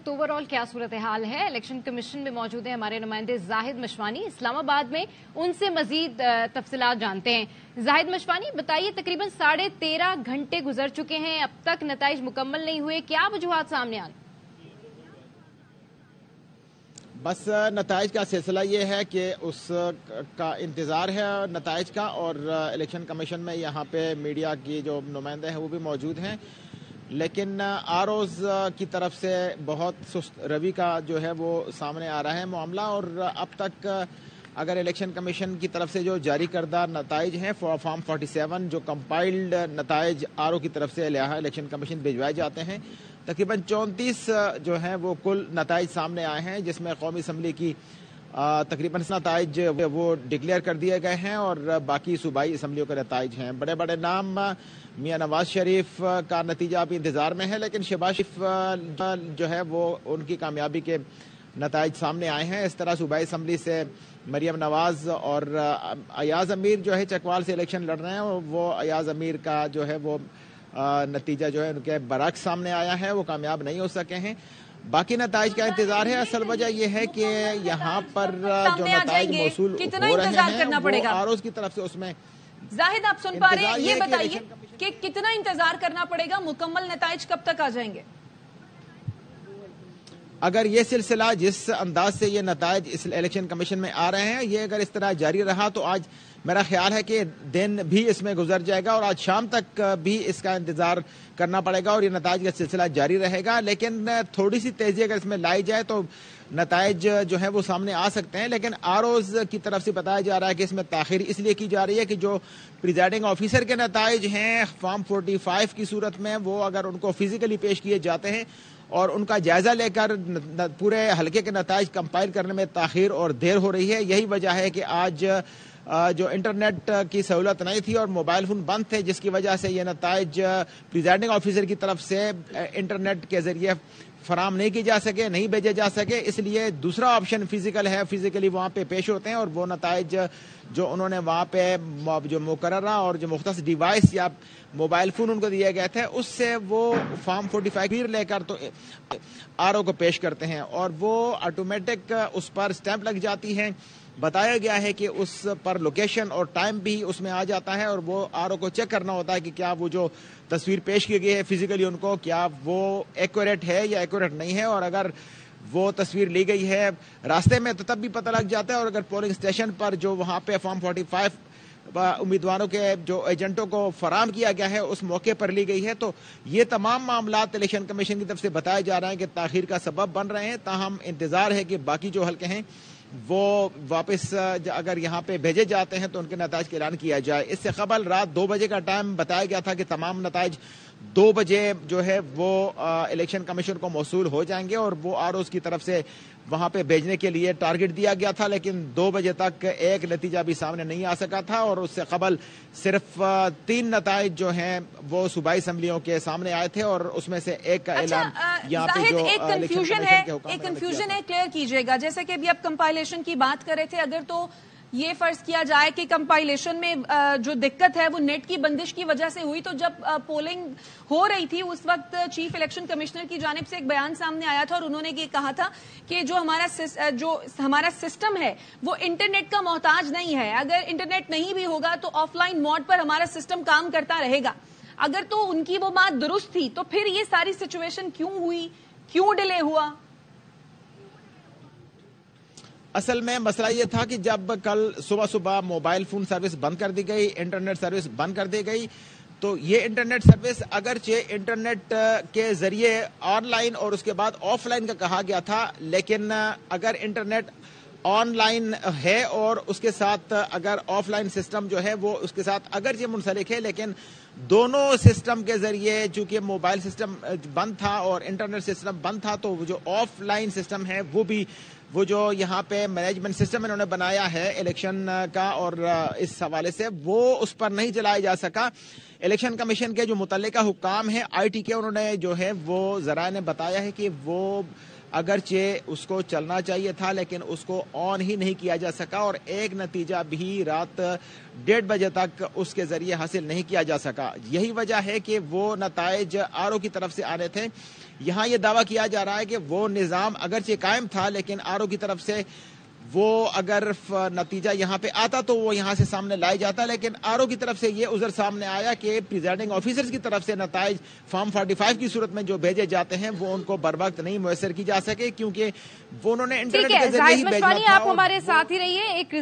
Over all क्या सूरत हाल है? Election commission में मौजूद हैं हमारे नुमाइंदे जाहिद मशवानी इस्लामाबाद में, उनसे मजीद तफसीलात जानते हैं। जाहिद मशवानी, बताइए, तकरीबन 13.5 घंटे गुजर चुके हैं, अब तक नताइज मुकम्मल नहीं हुए, क्या वजूहात सामने आए? बस नताइज का सिलसिला ये है कि उसका इंतज़ार है नताइज का, और इलेक्शन कमीशन में यहाँ पे मीडिया की जो नुमाइंदे हैं वो भी मौजूद हैं, लेकिन आरओज़ की तरफ से बहुत सुस्त रवि का जो है वो सामने आ रहा है मामला। और अब तक अगर इलेक्शन कमीशन की तरफ से जो जारी करदा नताइज हैं फॉर्म 47 जो कंपाइल्ड नताइज आरओ की तरफ से इलेक्शन कमीशन भिजवाए जाते हैं, तकरीबन 34 जो हैं वो कुल नताइज सामने आए हैं, जिसमें कौमी असम्बली की तकरीबन नताइज वो डिक्लेयर कर दिए गए हैं और बाकी सूबाई असम्बलियों के नताइज हैं। बड़े बड़े नाम मियां नवाज शरीफ का नतीजा अभी इंतजार में है, लेकिन शहबाज शरीफ जो है वो उनकी कामयाबी के नताइज सामने आए हैं। इस तरह सूबाई असम्बली से मरियम नवाज और अयाज अमीर जो है चकवाल से इलेक्शन लड़ रहे हैं, वो अयाज अमीर का जो है वो नतीजा जो है उनके बरक्स सामने आया है, वो कामयाब नहीं हो सके हैं। बाकी नताइज का इंतजार है। असल वजह यह है कि यहाँ पर जो नताइज मौसूल हो रहे हैं वो आरओज़ की तरफ से, उसमें जाहिद आप सुन पा रहे हैं? ये बताइए कि कितना इंतजार करना पड़ेगा, मुकम्मल नताइज कब तक आ जाएंगे? अगर ये सिलसिला जिस अंदाज से ये नताइज इस इलेक्शन कमीशन में आ रहे हैं, ये अगर इस तरह जारी रहा तो आज मेरा ख्याल है कि दिन भी इसमें गुजर जाएगा और आज शाम तक भी इसका इंतजार करना पड़ेगा और ये नताइज का सिलसिला जारी रहेगा। लेकिन थोड़ी सी तेजी अगर इसमें लाई जाए तो नताइज जो है वो सामने आ सकते हैं। लेकिन आरओज़ की तरफ से बताया जा रहा है कि इसमें ताखीर इसलिए की जा रही है कि जो प्रिजाइडिंग ऑफिसर के नताइज हैं फॉर्म 45 की सूरत में, वो अगर उनको फिजिकली पेश किए जाते हैं और उनका जायजा लेकर पूरे हलके के नताइज कंपाइल करने में ताखीर और देर हो रही है। यही वजह है कि आज जो इंटरनेट की सहूलत नहीं थी और मोबाइल फोन बंद थे, जिसकी वजह से ये नताइज प्रिजाइडिंग ऑफिसर की तरफ से इंटरनेट के जरिए फराम नहीं की जा सके, नहीं भेजे जा सके। इसलिए दूसरा ऑप्शन फिजिकल है, फिजिकली वहाँ पे पेश होते हैं और वो नताइज जो उन्होंने वहाँ पे जो मुकर्ररा और जो मुख्तस डिवाइस या मोबाइल फोन उनको दिए गए थे उससे वो फॉर्म 45 लेकर तो आरओ को पेश करते हैं और वो ऑटोमेटिक उस पर स्टैंप लग जाती है। बताया गया है कि उस पर लोकेशन और टाइम भी उसमें आ जाता है और वो आरओ को चेक करना होता है कि क्या वो जो तस्वीर पेश की गई है फिजिकली उनको, क्या वो एक्यूरेट है या एक्यूरेट नहीं है। और अगर वो तस्वीर ली गई है रास्ते में तो तब भी पता लग जाता है, और अगर पोलिंग स्टेशन पर जो वहाँ पे फॉर्म 45 उम्मीदवारों के जो एजेंटों को फराम किया गया है उस मौके पर ली गई है, तो ये तमाम मामला इलेक्शन कमीशन की तरफ से बताए जा रहे हैं कि ताखीर का सबब बन रहे हैं। ताहम इंतजार है कि बाकी जो हल्के हैं वो वापस अगर यहाँ पे भेजे जाते हैं तो उनके नताइज का ऐलान किया जाए। इससे कबल रात 2 बजे का टाइम बताया गया था कि तमाम नताइज 2 बजे जो है वो इलेक्शन कमीशन को मौसूल हो जाएंगे और वो आरओज़ की तरफ से वहाँ पे भेजने के लिए टारगेट दिया गया था, लेकिन 2 बजे तक एक नतीजा भी सामने नहीं आ सका था और उससे कबल सिर्फ 3 नताइज जो हैं वो सूबाई असम्बलियों के सामने आए थे और उसमें से एक का ऐलान यहाँ पे जो एक कंफ्यूजन है, क्लियर कीजिएगा। जैसे कि अभी आप कंपाइलेशन की बात कर रहे थे, अगर तो ये फर्ज किया जाए कि कंपाइलेशन में जो दिक्कत है वो नेट की बंदिश की वजह से हुई, तो जब पोलिंग हो रही थी उस वक्त चीफ इलेक्शन कमिश्नर की जानिब से एक बयान सामने आया था और उन्होंने ये कहा था कि जो हमारा सिस्टम है वो इंटरनेट का मोहताज नहीं है। अगर इंटरनेट नहीं भी होगा तो ऑफलाइन मोड पर हमारा सिस्टम काम करता रहेगा। अगर तो उनकी वो बात दुरुस्त थी तो फिर ये सारी सिचुएशन क्यों हुई, क्यों डिले हुआ? असल में मसला ये था कि जब कल सुबह सुबह मोबाइल फोन सर्विस बंद कर दी गई, इंटरनेट सर्विस बंद कर दी गई, तो ये इंटरनेट सर्विस अगरचे इंटरनेट के जरिए ऑनलाइन और उसके बाद ऑफलाइन का कहा गया था, लेकिन अगर इंटरनेट ऑनलाइन है और उसके साथ अगर ऑफलाइन सिस्टम जो है वो उसके साथ अगर ये मुंसलिक है, लेकिन दोनों सिस्टम के जरिए चूंकि मोबाइल सिस्टम बंद था और इंटरनेट सिस्टम बंद था, तो जो ऑफलाइन सिस्टम है वो जो यहाँ पे मैनेजमेंट सिस्टम इन्होंने बनाया है इलेक्शन का और इस हवाले से वो उस पर नहीं चलाया जा सका। इलेक्शन कमीशन के जो मुतल्लिका हुक्काम हैं IT के, उन्होंने जो है वो ज़राए ने बताया है कि वो अगरचे उसको चलना चाहिए था लेकिन उसको ऑन ही नहीं किया जा सका और एक नतीजा भी रात 1:30 बजे तक उसके जरिए हासिल नहीं किया जा सका। تھا. یہی وجہ ہے کہ وہ نتائج آر او کی طرف سے آنے تھے. یہاں یہ دعویٰ کیا جا رہا ہے کہ وہ نظام اگرچہ قائم تھا لیکن آر او کی طرف سے وہ اگر نتیجہ یہاں پہ آتا تو وہ یہاں سے سامنے لایا جاتا, لیکن آر او کی طرف سے یہ عذر سامنے آیا کہ پریزائڈنگ آفیسرز کی طرف سے نتائج فارم 45 کی صورت میں جو بھیجے جاتے ہیں وہ ان کو بر وقت نہیں میسر کی جا سکے, کیونکہ وہ انہوں نے انٹرنیٹ کے ذریعے ہی بھیجنا تھا. آپ ہمارے ساتھ ہی رہیے. ایک